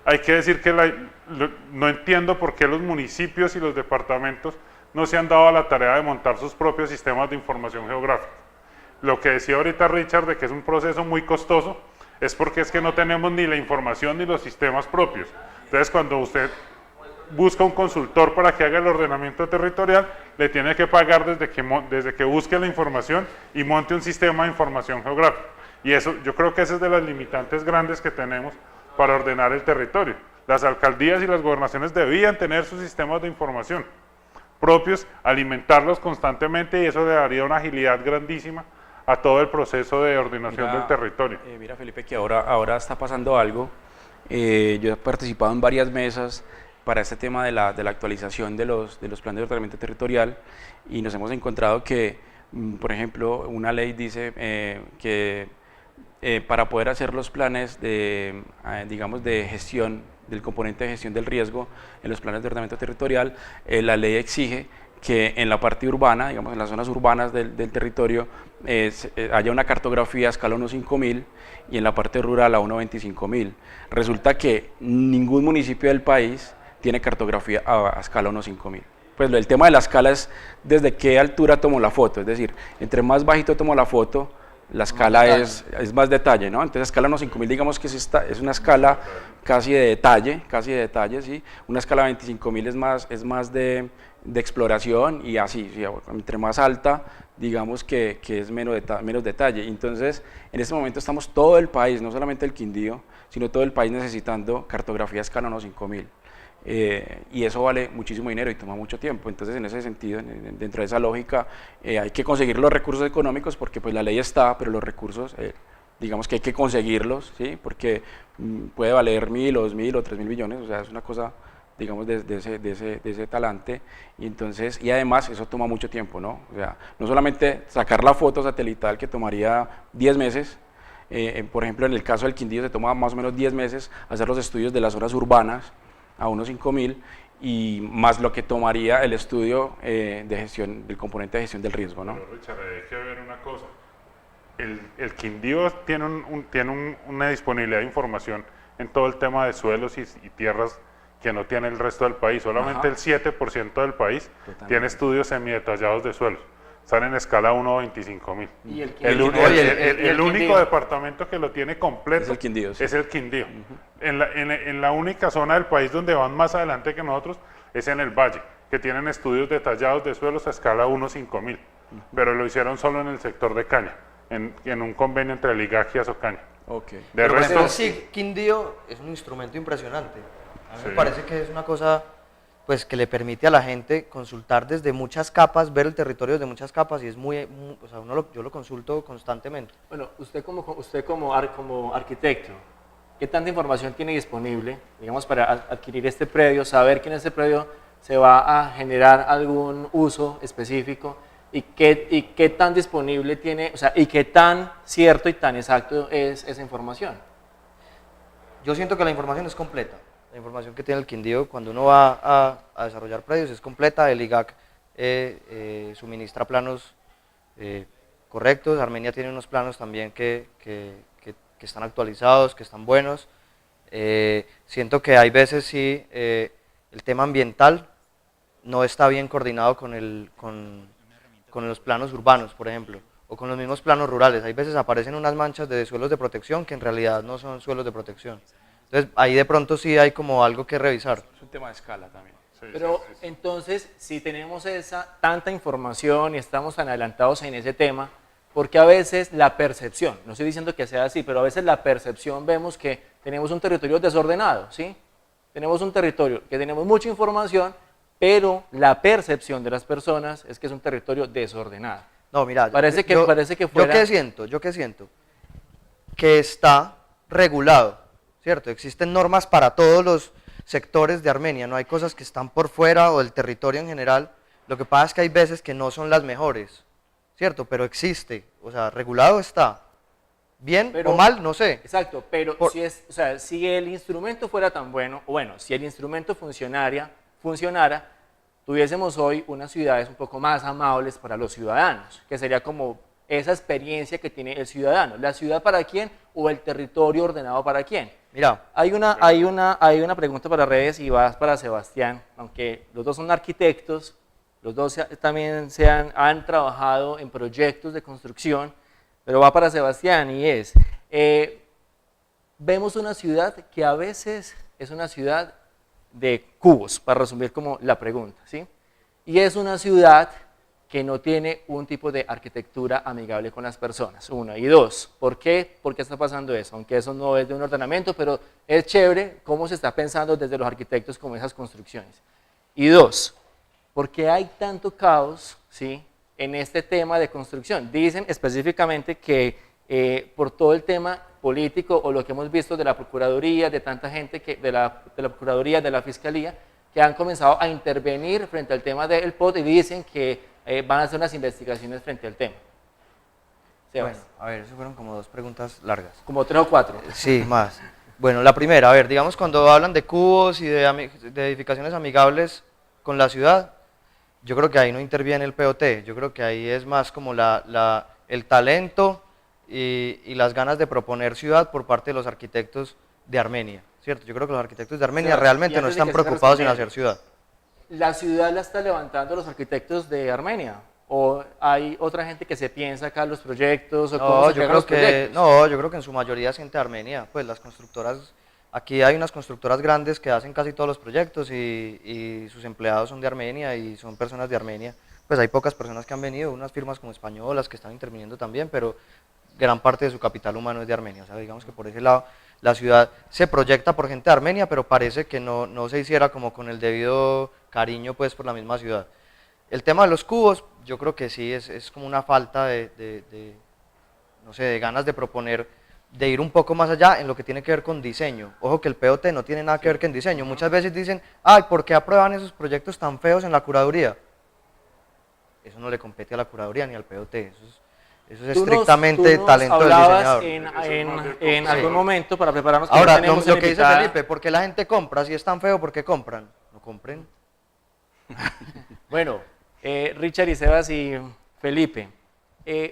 hay que decir que no entiendo por qué los municipios y los departamentos no se han dado a la tarea de montar sus propios sistemas de información geográfica. Lo que decía ahorita Richard de que es un proceso muy costoso, es porque es que no tenemos ni la información ni los sistemas propios. Entonces, cuando usted busca un consultor para que haga el ordenamiento territorial, le tiene que pagar desde que busque la información y monte un sistema de información geográfica. Y eso, yo creo que esa es de las limitantes grandes que tenemos para ordenar el territorio. Las alcaldías y las gobernaciones debían tener sus sistemas de información propios, alimentarlos constantemente, y eso le daría una agilidad grandísima a todo el proceso de ordenación del territorio. Mira, Felipe, que ahora está pasando algo. Yo he participado en varias mesas para este tema de la actualización de los planes de ordenamiento territorial, y nos hemos encontrado que, por ejemplo, una ley dice que para poder hacer los planes digamos, de gestión, del componente de gestión del riesgo en los planes de ordenamiento territorial, la ley exige que en la parte urbana, digamos en las zonas urbanas del territorio, haya una cartografía a escala 1.5000 y en la parte rural a 1.25.000. Resulta que ningún municipio del país tiene cartografía a escala 1.5000. Pues el tema de la escala es desde qué altura tomo la foto, es decir, entre más bajito tomo la foto, la escala es más detalle, ¿no? Entonces, escala 1.5000, digamos que es una escala casi de detalle, ¿sí? Una escala 25.000 es más de exploración, y así, ¿sí? Entre más alta, digamos que es menos detalle. Entonces, en este momento estamos todo el país, no solamente el Quindío, sino todo el país necesitando cartografía a escala 1.5000. Y eso vale muchísimo dinero y toma mucho tiempo. Entonces, en ese sentido, dentro de esa lógica, hay que conseguir los recursos económicos, porque pues la ley está, pero los recursos, digamos que hay que conseguirlos, ¿sí? Porque puede valer 1.000 o 2.000 o 3.000 millones, o sea, es una cosa, digamos, de ese talante, y entonces, y además eso toma mucho tiempo, ¿no? O sea, no solamente sacar la foto satelital, que tomaría 10 meses, por ejemplo, en el caso del Quindío se toma más o menos 10 meses hacer los estudios de las zonas urbanas a 1.5000, y más lo que tomaría el estudio de gestión, del componente de gestión del riesgo, ¿no? Pero Richard, hay que ver una cosa. El Quindío tiene una disponibilidad de información en todo el tema de suelos y tierras que no tiene el resto del país. Solamente el 7% del país tiene estudios semidetallados de suelos. Están en escala 1.25.000. ¿Y el único departamento que lo tiene completo es el Quindío. Sí. Es el Quindío. En la única zona del país donde van más adelante que nosotros es en el Valle, que tienen estudios detallados de suelos a escala 1.5000, pero lo hicieron solo en el sector de caña, en un convenio entre Ligagia y Azocaña. Okay. De resto, Pero sí, Quindío es un instrumento impresionante. A mí me parece que es una cosa, pues, que le permite a la gente consultar desde muchas capas, ver el territorio desde muchas capas, y es o sea, yo lo consulto constantemente. Bueno, usted como arquitecto, ¿qué tanta información tiene disponible, digamos, para adquirir este predio, saber que en este predio se va a generar algún uso específico, y qué tan disponible tiene, o sea, y qué tan cierto y tan exacto es esa información? Yo siento que la información es completa. La información que tiene el Quindío cuando uno va a desarrollar predios es completa. El IGAC suministra planos correctos. Armenia tiene unos planos también que están actualizados, que están buenos. Siento que hay veces sí el tema ambiental no está bien coordinado con los planos urbanos, por ejemplo, o con los mismos planos rurales. Hay veces aparecen unas manchas de suelos de protección que en realidad no son suelos de protección. Entonces, ahí de pronto sí hay como algo que revisar. Es un tema de escala también. Pero entonces, si tenemos tanta información y estamos tan adelantados en ese tema, porque a veces la percepción, no estoy diciendo que sea así, pero a veces la percepción vemos que tenemos un territorio desordenado, ¿sí? Tenemos un territorio que tenemos mucha información, pero la percepción de las personas es que es un territorio desordenado. No, mira, parece que fuera... Yo qué siento, que está regulado, ¿cierto? Existen normas para todos los sectores de Armenia, no hay cosas que están por fuera o del territorio en general. Lo que pasa es que hay veces que no son las mejores, ¿cierto? Pero existe, o sea, regulado está. Bien o mal, no sé. Exacto, pero si el instrumento fuera tan bueno, o bueno, si el instrumento funcionara, tuviésemos hoy unas ciudades un poco más amables para los ciudadanos, que sería como esa experiencia que tiene el ciudadano. ¿La ciudad para quién o el territorio ordenado para quién? Mira, Hay una pregunta para redes y va para Sebastián, aunque los dos son arquitectos, los dos también han trabajado en proyectos de construcción, pero va para Sebastián y es, vemos una ciudad que a veces es una ciudad de cubos, para resumir como la pregunta, ¿sí? Y es una ciudad que no tiene un tipo de arquitectura amigable con las personas, una. Y dos, ¿por qué? ¿Por qué está pasando eso? Aunque eso no es de un ordenamiento, pero es chévere cómo se está pensando desde los arquitectos como esas construcciones. Y dos, ¿por qué hay tanto caos, ¿sí?, en este tema de construcción? Dicen específicamente que por todo el tema político o lo que hemos visto de la Procuraduría, de tanta gente, de la Procuraduría, de la Fiscalía, que han comenzado a intervenir frente al tema del POT y dicen que van a hacer unas investigaciones frente al tema. Sebas. bueno, a ver, eso fueron como 2 preguntas largas. Como 3 o 4. Sí, más. Bueno, la primera, a ver, digamos cuando hablan de cubos y de edificaciones amigables con la ciudad, yo creo que ahí no interviene el POT, yo creo que ahí es más como el talento y las ganas de proponer ciudad por parte de los arquitectos de Armenia, ¿cierto? Yo creo que los arquitectos de Armenia realmente no están preocupados en hacer ciudad. ¿La ciudad la está levantando los arquitectos de Armenia? ¿O hay otra gente que se piensa acá los proyectos? O cómo se pegan los proyectos? Yo creo que en su mayoría es gente de Armenia, pues las constructoras, aquí hay unas constructoras grandes que hacen casi todos los proyectos y sus empleados son de Armenia y son personas de Armenia. Pues hay pocas personas que han venido, unas firmas como españolas que están interviniendo también, pero gran parte de su capital humano es de Armenia. O sea, digamos que por ese lado la ciudad se proyecta por gente de Armenia, pero parece que no se hiciera como con el debido cariño pues por la misma ciudad. El tema de los cubos, yo creo que sí, es como una falta no sé, de ganas de proponer, de ir un poco más allá en lo que tiene que ver con diseño. Ojo que el POT no tiene nada que ver con diseño. Muchas veces dicen, ay, ¿por qué aprueban esos proyectos tan feos en la curaduría? Eso no le compete a la curaduría ni al POT, eso es estrictamente talento del diseñador. En algún momento para prepararnos. Que ahora, tenemos lo que dice invitada. Felipe, ¿por qué la gente compra? Si es tan feo, ¿por qué compran? No compren. Bueno, Richard y Sebas y Felipe,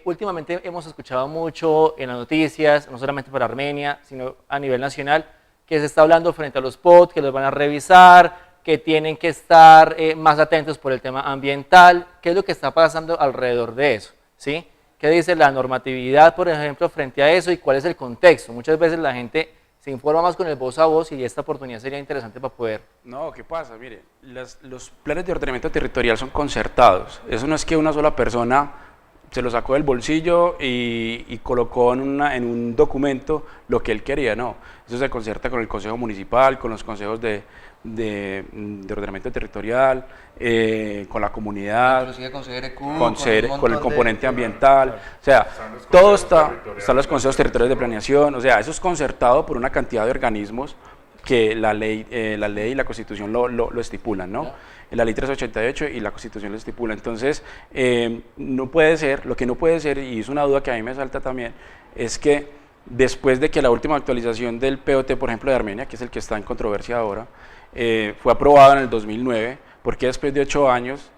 últimamente hemos escuchado mucho en las noticias, no solamente para Armenia, sino a nivel nacional, que se está hablando frente a los POT, que los van a revisar, que tienen que estar más atentos por el tema ambiental. ¿Qué es lo que está pasando alrededor de eso? ¿Sí? ¿Qué dice la normatividad, por ejemplo, frente a eso y cuál es el contexto? Muchas veces la gente se informa más con el voz a voz y esta oportunidad sería interesante para poder. No, ¿qué pasa? Mire, los planes de ordenamiento territorial son concertados. Eso no es que una sola persona se lo sacó del bolsillo y colocó en un documento lo que él quería, no. Eso se concerta con el Consejo Municipal, con los consejos de ordenamiento territorial, con la comunidad, Inclusive con CRQ, con el componente ambiental, o sea, todo están los consejos territoriales de planeación, o sea, eso es concertado por una cantidad de organismos que la ley y la Constitución lo estipulan, ¿no? La ley 388 y la Constitución lo estipula. Entonces, no puede ser, lo que no puede ser, y es una duda que a mí me salta también, es que después de que la última actualización del POT, por ejemplo, de Armenia, que es el que está en controversia ahora, fue aprobado en el 2009, porque después de 8 años,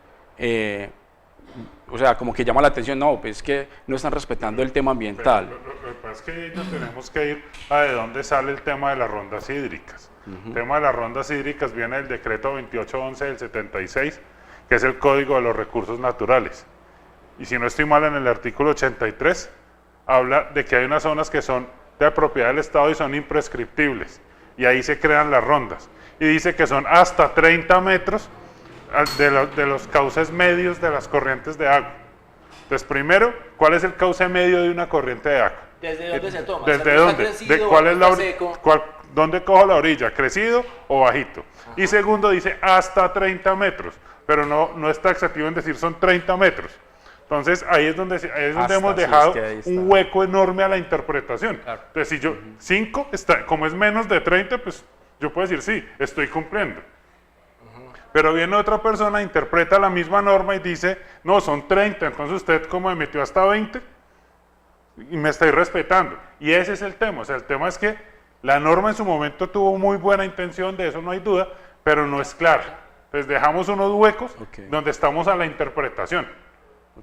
o sea, como que llama la atención, no, pues es que no están respetando el tema ambiental. Lo que pasa es que ahí nos tenemos que ir a de dónde sale el tema de las rondas hídricas. El tema de las rondas hídricas viene del decreto 2811 del 76, que es el Código de los Recursos Naturales. Y si no estoy mal, en el artículo 83, habla de que hay unas zonas que son de propiedad del Estado y son imprescriptibles. Y ahí se crean las rondas. Y dice que son hasta 30 metros de los cauces medios de las corrientes de agua. Entonces, primero, ¿cuál es el cauce medio de una corriente de agua? ¿Desde dónde se toma? ¿Desde dónde? ¿Dónde cojo la orilla? ¿Crecido o bajito? Ajá. Y segundo, dice hasta 30 metros, pero no está taxativo en decir son 30 metros. Entonces, ahí es donde hemos dejado un hueco enorme a la interpretación. Claro. Entonces, si yo, 5, como es menos de 30, pues yo puedo decir, sí, estoy cumpliendo. Pero viene otra persona, interpreta la misma norma y dice, no, son 30, entonces usted como me metió hasta 20 y me estoy respetando. Y ese es el tema, o sea, el tema es que la norma en su momento tuvo muy buena intención, de eso no hay duda, pero no es clara. Entonces dejamos unos huecos donde estamos a la interpretación.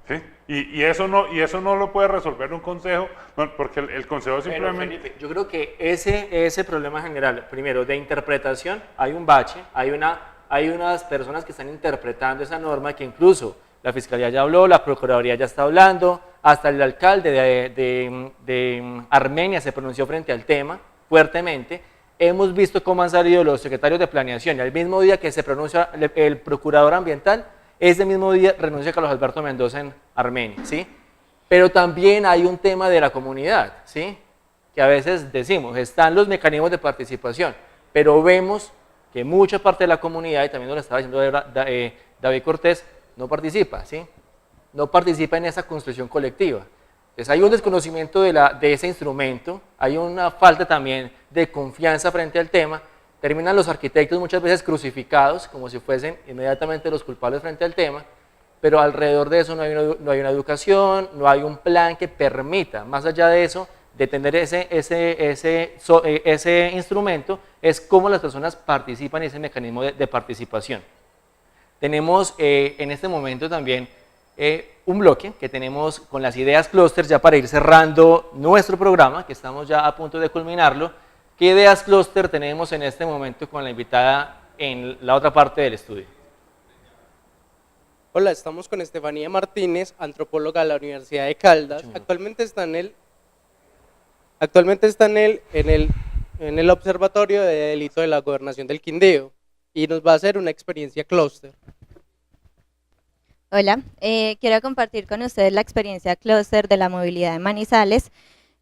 ¿sí? Y eso no lo puede resolver un consejo, no, porque el consejo simplemente... Felipe, yo creo que ese problema general, primero, de interpretación, hay un bache, hay unas personas que están interpretando esa norma que incluso la Fiscalía ya habló, la Procuraduría ya está hablando, hasta el alcalde de Armenia se pronunció frente al tema fuertemente. Hemos visto cómo han salido los secretarios de planeación y al mismo día que se pronuncia el procurador ambiental, ese mismo día renuncia Carlos Alberto Mendoza en Armenia, ¿sí? Pero también hay un tema de la comunidad, ¿sí? Que a veces decimos, están los mecanismos de participación, pero vemos que mucha parte de la comunidad, y también nos lo estaba diciendo David Cortés, no participa, ¿sí? No participa en esa construcción colectiva. Entonces hay un desconocimiento de ese instrumento, hay una falta también de confianza frente al tema, terminan los arquitectos muchas veces crucificados como si fuesen inmediatamente los culpables frente al tema, pero alrededor de eso no hay una educación, no hay un plan que permita, más allá de eso, de tener ese instrumento, es cómo las personas participan en ese mecanismo de participación. Tenemos en este momento también un bloque que tenemos con las ideas clúster ya para ir cerrando nuestro programa, que estamos ya a punto de culminarlo. ¿Qué ideas clúster tenemos en este momento con la invitada en la otra parte del estudio? Hola, estamos con Estefanía Martínez, antropóloga de la Universidad de Caldas. Actualmente está en el Observatorio de Delito de la Gobernación del Quindío y nos va a hacer una experiencia clúster. Hola, quiero compartir con ustedes la experiencia clúster de la movilidad de Manizales,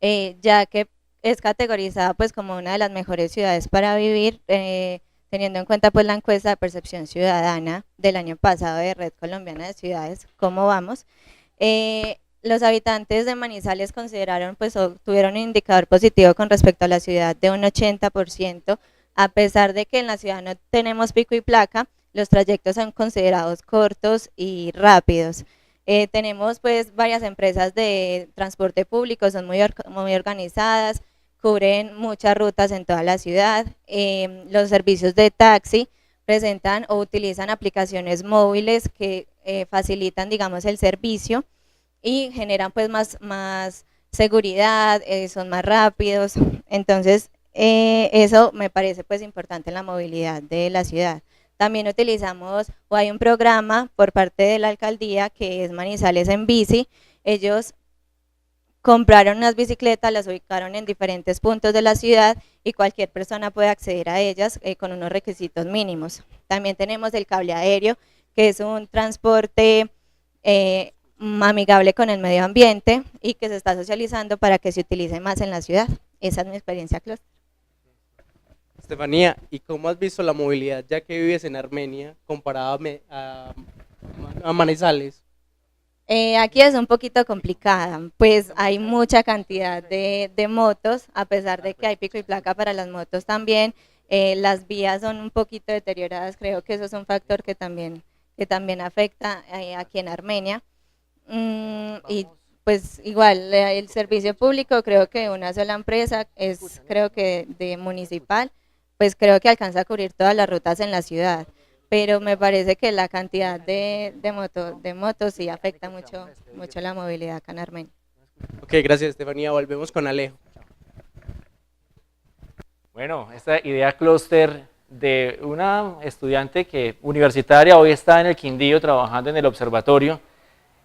ya que es categorizada pues como una de las mejores ciudades para vivir, teniendo en cuenta pues la encuesta de percepción ciudadana del año pasado de Red Colombiana de Ciudades. ¿Cómo vamos? Los habitantes de Manizales consideraron pues tuvieron un indicador positivo con respecto a la ciudad de un 80%, a pesar de que en la ciudad no tenemos pico y placa. Los trayectos son considerados cortos y rápidos. Tenemos pues varias empresas de transporte público, son muy organizadas, cubren muchas rutas en toda la ciudad. Los servicios de taxi presentan o utilizan aplicaciones móviles que facilitan, digamos, el servicio y generan pues más seguridad, son más rápidos. Entonces eso me parece pues importante en la movilidad de la ciudad. También utilizamos, o hay un programa por parte de la alcaldía que es Manizales en Bici. Ellos compraron unas bicicletas, las ubicaron en diferentes puntos de la ciudad y cualquier persona puede acceder a ellas con unos requisitos mínimos. También tenemos el cable aéreo, que es un transporte amigable con el medio ambiente y que se está socializando para que se utilice más en la ciudad. Esa es mi experiencia clúster. Estefanía, ¿y cómo has visto la movilidad ya que vives en Armenia comparada a Manizales? Aquí es un poquito complicada, pues hay mucha cantidad de motos, a pesar de que hay pico y placa para las motos también. Las vías son un poquito deterioradas, creo que eso es un factor que también afecta aquí en Armenia. Y pues igual el servicio público, creo que una sola empresa es, creo que de municipal, pues creo que alcanza a cubrir todas las rutas en la ciudad, pero me parece que la cantidad de motos sí afecta mucho la movilidad acá en Armenia. Ok, gracias Estefanía, volvemos con Alejo. Bueno, esta idea clúster de una estudiante universitaria, hoy está en el Quindío trabajando en el observatorio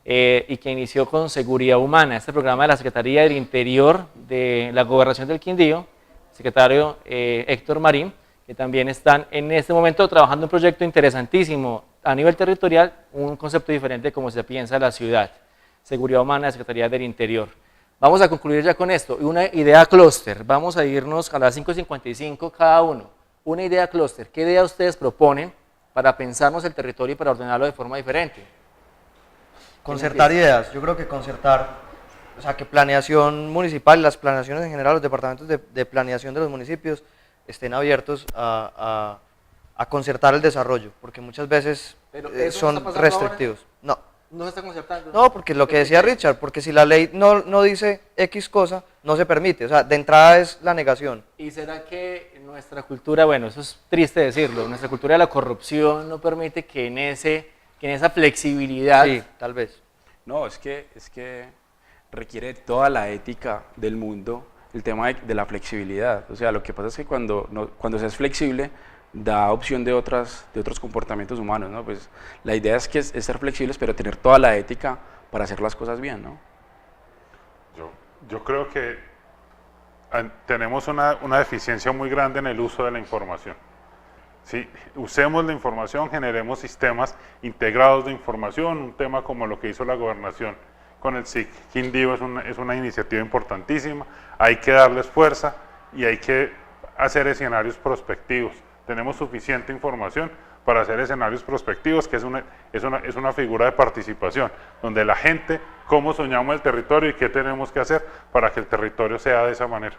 y que inició con Seguridad Humana, este programa de la Secretaría del Interior de la Gobernación del Quindío, secretario Héctor Marín, que también están en este momento trabajando un proyecto interesantísimo a nivel territorial, un concepto diferente de cómo se piensa la ciudad. Seguridad Humana, Secretaría del Interior. Vamos a concluir ya con esto, una idea clúster, vamos a irnos a las 5:55 cada uno. Una idea clúster, ¿qué idea ustedes proponen para pensarnos el territorio y para ordenarlo de forma diferente? Concertar ideas, yo creo que concertar, o sea, que planeación municipal, las planeaciones en general, los departamentos de planeación de los municipios estén abiertos a concertar el desarrollo, porque muchas veces son restrictivos. No. ¿No se está concertando? No, porque lo que decía Richard, porque si la ley no dice X cosa, no se permite, o sea, de entrada es la negación. ¿Y será que nuestra cultura, bueno, eso es triste decirlo, nuestra cultura de la corrupción no permite que en esa flexibilidad sí, tal vez. No, es que requiere toda la ética del mundo el tema de la flexibilidad. O sea, lo que pasa es que cuando se es flexible, da opción de otros comportamientos humanos, ¿no? Pues la idea es ser flexibles, pero tener toda la ética para hacer las cosas bien, ¿no? Yo creo que tenemos una deficiencia muy grande en el uso de la información. ¿Sí? Usemos la información, generemos sistemas integrados de información, un tema como lo que hizo la gobernación con el SIC Quindío es una iniciativa importantísima, hay que darles fuerza y hay que hacer escenarios prospectivos. Tenemos suficiente información para hacer escenarios prospectivos, que es una figura de participación, donde la gente, cómo soñamos el territorio y qué tenemos que hacer para que el territorio sea de esa manera.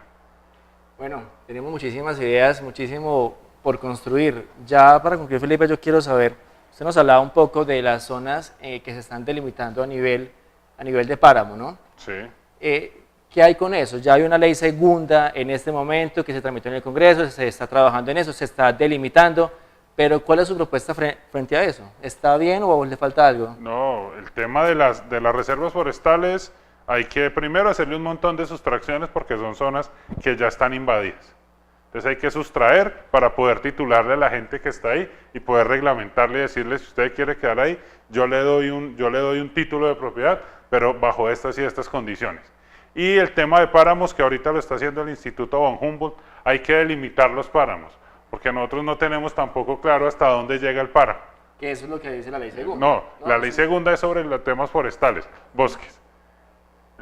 Bueno, tenemos muchísimas ideas, muchísimo por construir. Ya para concluir, Felipe, yo quiero saber, usted nos hablaba un poco de las zonas que se están delimitando a nivel de páramo, ¿no? Sí. ¿Qué hay con eso? Ya hay una ley segunda en este momento que se tramitó en el Congreso, se está trabajando en eso, se está delimitando, pero ¿cuál es su propuesta frente a eso? ¿Está bien o le falta algo? No, el tema de las reservas forestales, hay que primero hacerle un montón de sustracciones porque son zonas que ya están invadidas. Entonces hay que sustraer para poder titularle a la gente que está ahí y poder reglamentarle y decirle, si usted quiere quedar ahí, yo le doy un título de propiedad, pero bajo estas y estas condiciones. Y el tema de páramos, que ahorita lo está haciendo el Instituto von Humboldt, hay que delimitar los páramos, porque nosotros no tenemos tampoco claro hasta dónde llega el páramo. Que eso es lo que dice la ley segunda. No, la ley segunda es sobre los temas forestales, bosques.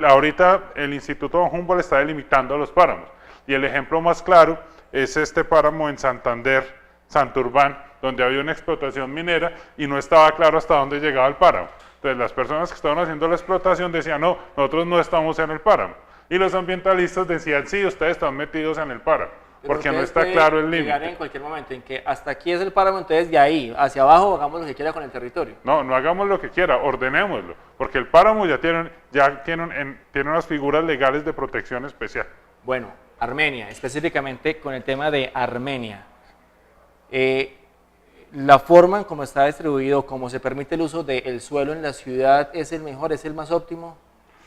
Ahorita el Instituto von Humboldt está delimitando los páramos, y el ejemplo más claro es este páramo en Santander, Santurbán, donde había una explotación minera y no estaba claro hasta dónde llegaba el páramo. Entonces las personas que estaban haciendo la explotación decían, no, nosotros no estamos en el páramo. Y los ambientalistas decían, sí, ustedes están metidos en el páramo, porque no está claro el límite. Llegar en cualquier momento en que hasta aquí es el páramo, entonces de ahí hacia abajo hagamos lo que quiera con el territorio. No, no hagamos lo que quiera, ordenémoslo, porque el páramo ya tiene unas figuras legales de protección especial. Bueno, Armenia, específicamente con el tema de Armenia. La forma en cómo está distribuido, cómo se permite el uso del suelo en la ciudad, ¿es el mejor, es el más óptimo?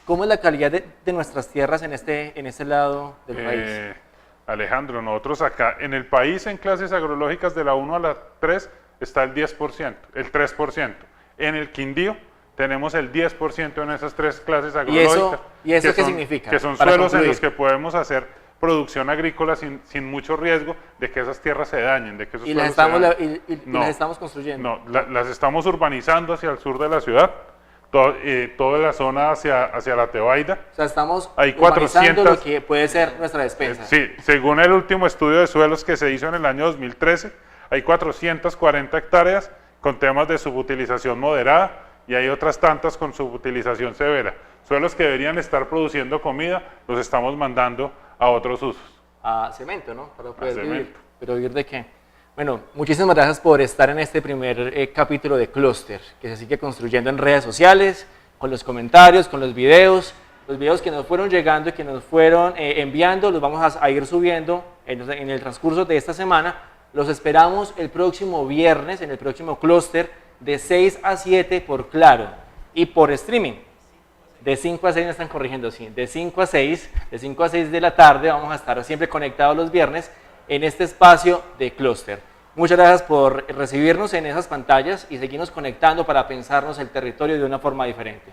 ¿Cómo es la calidad de nuestras tierras en este lado del país? Alejandro, nosotros acá, en el país, en clases agrológicas de la 1 a la 3, está el 10%, el 3%. En el Quindío tenemos el 10% en esas 3 clases agrológicas. ¿Y eso qué significa? Que son suelos en los que podemos hacer producción agrícola sin mucho riesgo de que esas tierras se dañen, de que esos las estamos construyendo. No, las estamos urbanizando hacia el sur de la ciudad, toda la zona hacia la Tebaida. O sea, estamos urbanizando lo que puede ser nuestra despensa. Sí, según el último estudio de suelos que se hizo en el año 2013, hay 440 hectáreas con temas de subutilización moderada y hay otras tantas con subutilización severa. Suelos que deberían estar produciendo comida, los estamos mandando a otros usos. A cemento, ¿no? Para poder vivir. ¿Pero vivir de qué? Bueno, muchísimas gracias por estar en este primer capítulo de Clúster, que se sigue construyendo en redes sociales, con los comentarios, con los videos que nos fueron llegando y que nos fueron enviando, los vamos a ir subiendo en el transcurso de esta semana. Los esperamos el próximo viernes, en el próximo Clúster, de 6 a 7 por Claro y por streaming. De 5 a 6 me están corrigiendo, sí, de 5 a 6 de la tarde vamos a estar siempre conectados los viernes en este espacio de Clúster. Muchas gracias por recibirnos en esas pantallas y seguirnos conectando para pensarnos el territorio de una forma diferente.